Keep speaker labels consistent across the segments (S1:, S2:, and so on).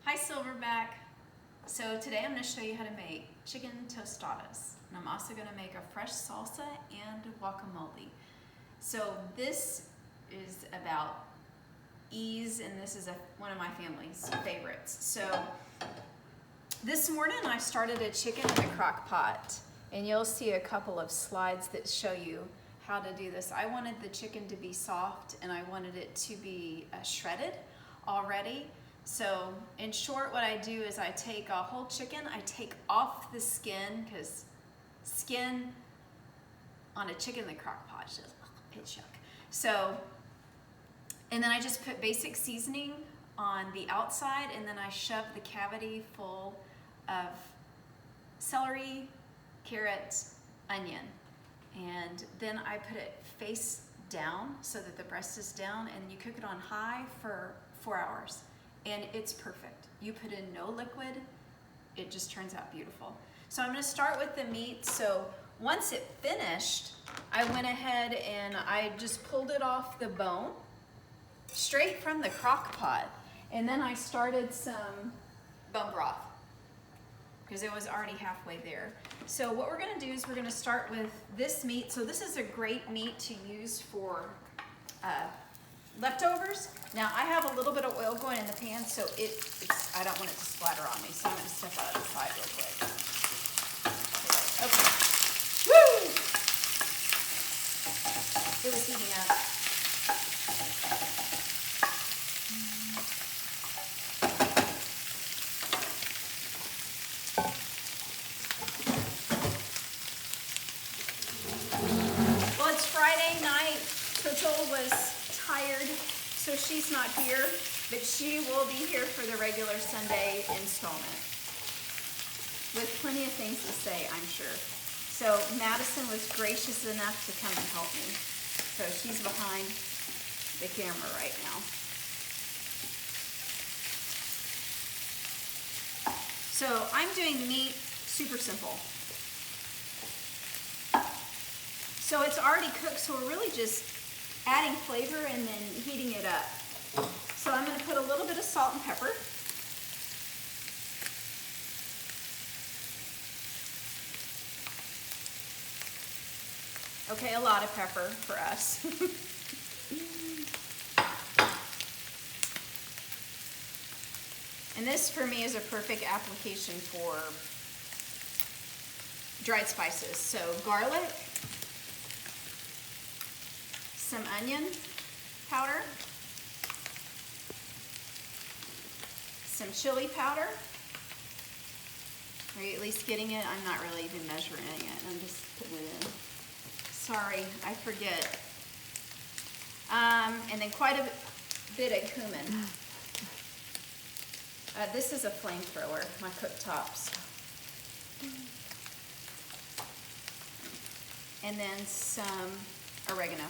S1: Hi Silverback. So today I'm going to show you how to make chicken tostadas, and I'm also going to make a fresh salsa and guacamole. So this is about ease, and this is one of my family's favorites. So this morning I started a chicken in a crock pot, and you'll see a couple of slides that show you how to do this. I wanted the chicken to be soft, and I wanted it to be shredded already. So in short, what I do is I take a whole chicken, I take off the skin, because skin on a chicken in the crock pot is just, it's yuck. So, and then I just put basic seasoning on the outside, and then I shove the cavity full of celery, carrot, onion. And then I put it face down so that the breast is down, and you cook it on high for 4 hours. And it's perfect. You put in no liquid, it just turns out beautiful. So I'm gonna start with the meat. So once it finished, I went ahead and I just pulled it off the bone, straight from the crock pot. And then I started some bone broth, because it was already halfway there. So what we're gonna do is we're gonna start with this meat. So this is a great meat to use for leftovers. Now I have a little bit of oil going in the pan, so I don't want it to splatter on me, so I'm going to step out of the side real quick. Okay. Woo! It was heating up. Well, it's Friday night. Total was tired, so she's not here, but she will be here for the regular Sunday installment with plenty of things to say, I'm sure. So Madison was gracious enough to come and help me. So she's behind the camera right now. So I'm doing meat super simple. So it's already cooked, so we're really just adding flavor and then heating it up. So I'm going to put a little bit of salt and pepper. Okay, a lot of pepper for us. And this for me is a perfect application for dried spices. So garlic, some onion powder, some chili powder. Are you at least getting it? I'm not really even measuring it. I'm just putting it in. Sorry, I forget. And then quite a bit of cumin. This is a flamethrower, my cooktops. And then some oregano.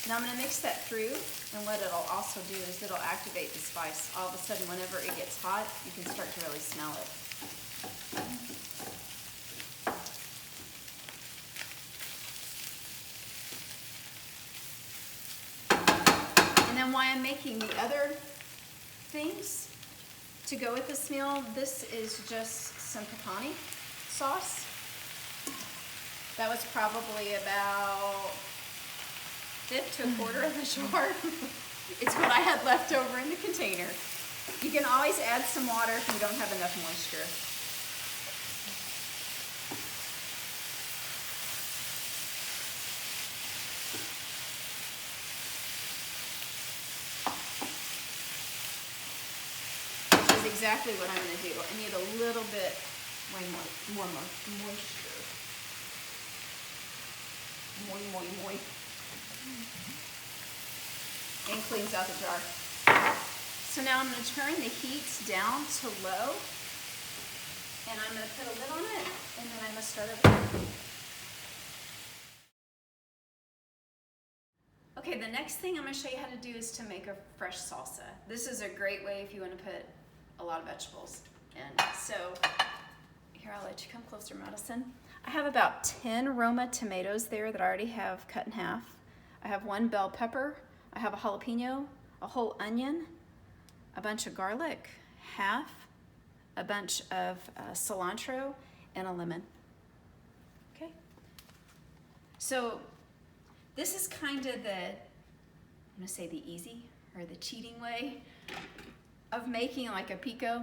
S1: Now I'm going to mix that through, and what it'll also do is it'll activate the spice. All of a sudden, whenever it gets hot, you can start to really smell it. And then while I'm making the other things to go with this meal, this is just some pepperoni sauce. That was probably about fifth to a quarter of a jar. It's what I had left over in the container. You can always add some water if you don't have enough moisture. Which is exactly what I'm going to do. I need a little bit more moisture. Moi. And cleans out the jar. So now I'm going to turn the heat down to low, and I'm going to put a lid on it, and then I'm going to start over. Okay, the next thing I'm going to show you how to do is to make a fresh salsa. This is a great way if you want to put a lot of vegetables in. So here, I'll let you come closer, Madison. I have about 10 Roma tomatoes there that I already have cut in half. I have 1 bell pepper, I have a jalapeno, a whole onion, a bunch of garlic, half, a bunch of cilantro, and a lemon. Okay. So this is kind of I'm gonna say the easy or the cheating way of making like a pico,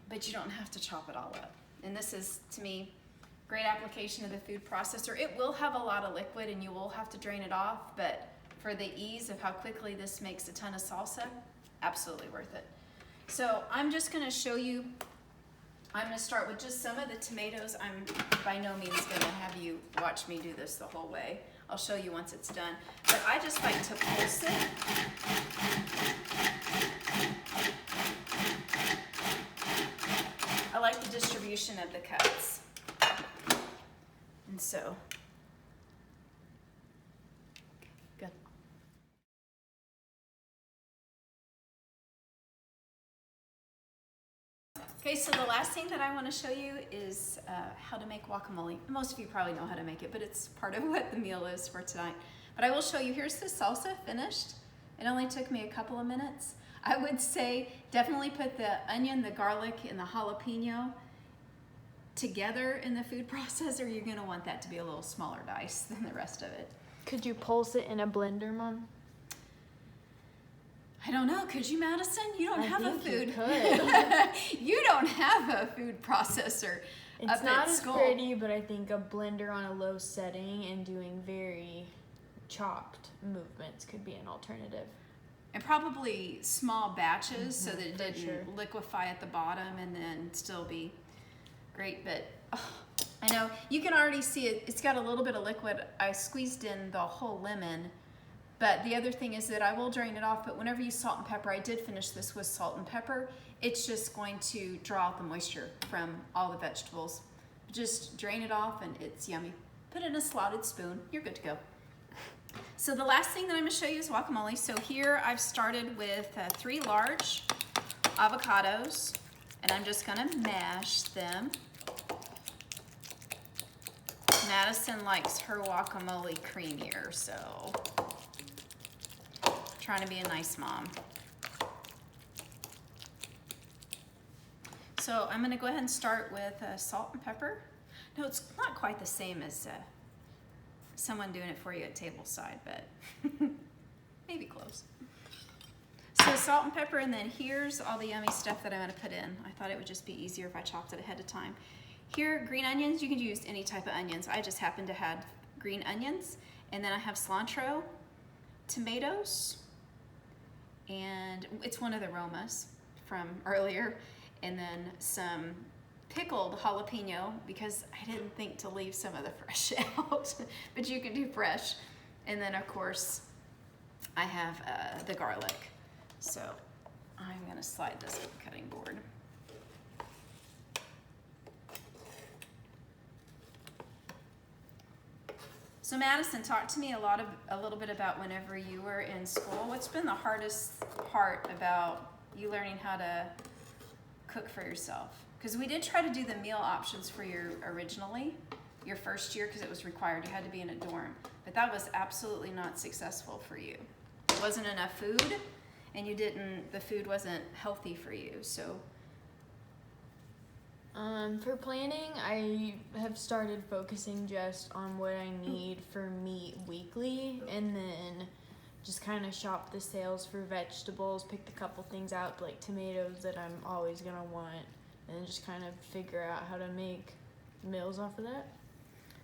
S1: but you don't have to chop it all up. And this is, to me, great application of the food processor. It will have a lot of liquid and you will have to drain it off, but for the ease of how quickly this makes a ton of salsa, absolutely worth it. So I'm just gonna show you, I'm gonna start with just some of the tomatoes. I'm by no means gonna have you watch me do this the whole way. I'll show you once it's done. But I just like to pulse it. I like the distribution of the cuts. And so, good. Okay, so the last thing that I want to show you is how to make guacamole. Most of you probably know how to make it, but it's part of what the meal is for tonight. But I will show you, here's the salsa finished. It only took me a couple of minutes. I would say definitely put the onion, the garlic, and the jalapeno together in the food processor. You're gonna want that to be a little smaller dice than the rest of it.
S2: Could you pulse it in a blender, Mom?
S1: I don't know, could you, Madison? You don't have a food.
S2: You could.
S1: You don't have a food processor.
S2: It's not as pretty, but I think a blender on a low setting and doing very chopped movements could be an alternative.
S1: And probably small batches so that it didn't liquefy at the bottom and then still be great. But I know you can already see it. It's got a little bit of liquid. I squeezed in the whole lemon. But the other thing is that I will drain it off, but whenever you salt and pepper, I did finish this with salt and pepper, it's just going to draw out the moisture from all the vegetables. Just drain it off and it's yummy. Put it in a slotted spoon, you're good to go. So the last thing that I'm gonna show you is guacamole. So here I've started with 3 large avocados, and I'm just gonna mash them. Madison likes her guacamole creamier, so trying to be a nice mom. So I'm gonna go ahead and start with salt and pepper. No, it's not quite the same as someone doing it for you at tableside, but maybe close. So salt and pepper, and then here's all the yummy stuff that I'm gonna put in. I thought it would just be easier if I chopped it ahead of time. Here, green onions, you can use any type of onions. I just happen to have green onions, and then I have cilantro, tomatoes, and it's one of the aromas from earlier, and then some pickled jalapeno, because I didn't think to leave some of the fresh out, but you can do fresh. And then of course I have the garlic. So I'm gonna slide this with the cutting board. So Madison, talk to me a little bit about whenever you were in school. What's been the hardest part about you learning how to cook for yourself? Because we did try to do the meal options for you originally, your first year, because it was required. You had to be in a dorm. But that was absolutely not successful for you. It wasn't enough food, and the food wasn't healthy for you, so.
S2: For planning, I have started focusing just on what I need for meat weekly, and then just kind of shop the sales for vegetables, pick a couple things out like tomatoes that I'm always gonna want, and just kind of figure out how to make meals off of that.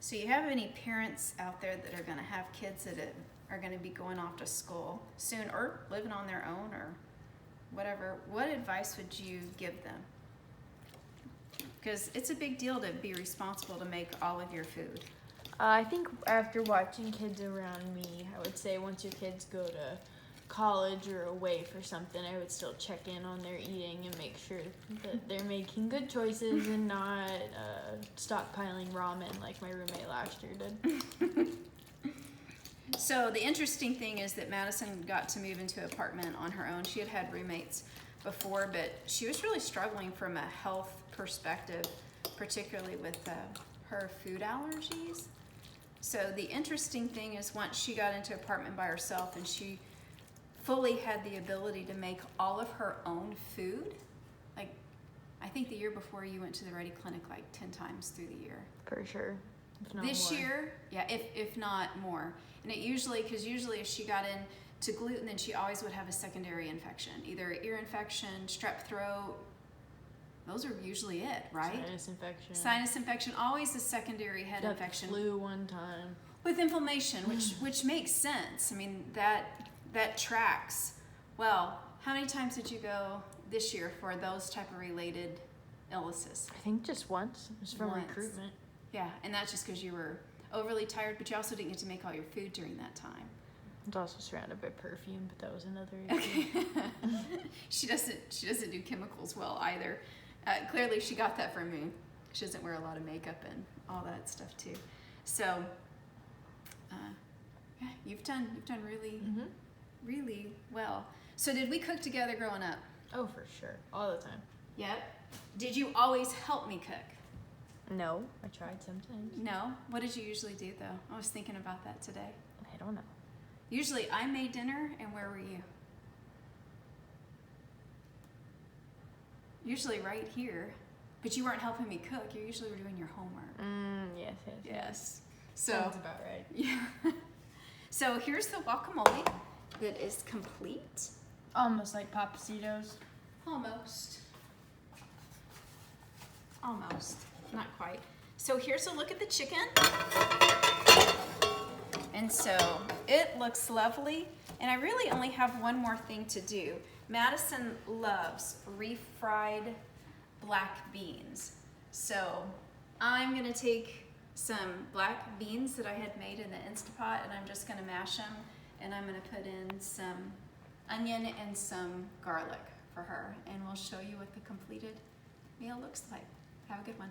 S1: So you have any parents out there that are gonna have kids that are gonna be going off to school soon or living on their own or whatever, what advice would you give them? Because it's a big deal to be responsible to make all of your food.
S2: I think after watching kids around me, I would say once your kids go to college or away for something, I would still check in on their eating and make sure that they're making good choices and not stockpiling ramen like my roommate last year did.
S1: So the interesting thing is that Madison got to move into an apartment on her own. She had had roommates before, but she was really struggling from a health perspective, particularly with her food allergies. So the interesting thing is once she got into an apartment by herself and she fully had the ability to make all of her own food, like I think the year before you went to the Ready Clinic like 10 times through the year.
S2: For sure. If not
S1: This
S2: more.
S1: year, yeah, if not more. And it usually, because usually if she got into gluten, then she always would have a secondary infection, either ear infection, strep throat. Those are usually it, right?
S2: Sinus infection.
S1: Sinus infection, always a secondary head
S2: Got
S1: infection.
S2: The flu one time.
S1: With inflammation, which makes sense. I mean, that tracks. Well, how many times did you go this year for those type of related illnesses?
S2: I think just once. It was from
S1: Once.
S2: recruitment.
S1: Yeah, and that's just because you were overly tired, but you also didn't get to make all your food during that time.
S2: I was also surrounded by perfume, but that was another issue.
S1: Okay. She doesn't do chemicals well either. Clearly, she got that from me. She doesn't wear a lot of makeup and all that stuff too. So, yeah, you've done really really well. So, did we cook together growing up?
S2: Oh, for sure. All the time.
S1: Yep. Did you always help me cook?
S2: No, I tried sometimes.
S1: No. What did you usually do though? I was thinking about that today.
S2: I don't know.
S1: Usually, I made dinner, and where were you? Usually right here, but you weren't helping me cook. You usually were doing your homework.
S2: Yes.
S1: Yes. So
S2: Sounds about right.
S1: yeah. So here's the guacamole that is complete.
S2: Almost like Papacitos.
S1: Almost. Not quite. So here's a look at the chicken. And so it looks lovely. And I really only have one more thing to do. Madison loves refried black beans. So I'm gonna take some black beans that I had made in the Instapot and I'm just gonna mash them and I'm gonna put in some onion and some garlic for her and we'll show you what the completed meal looks like. Have a good one.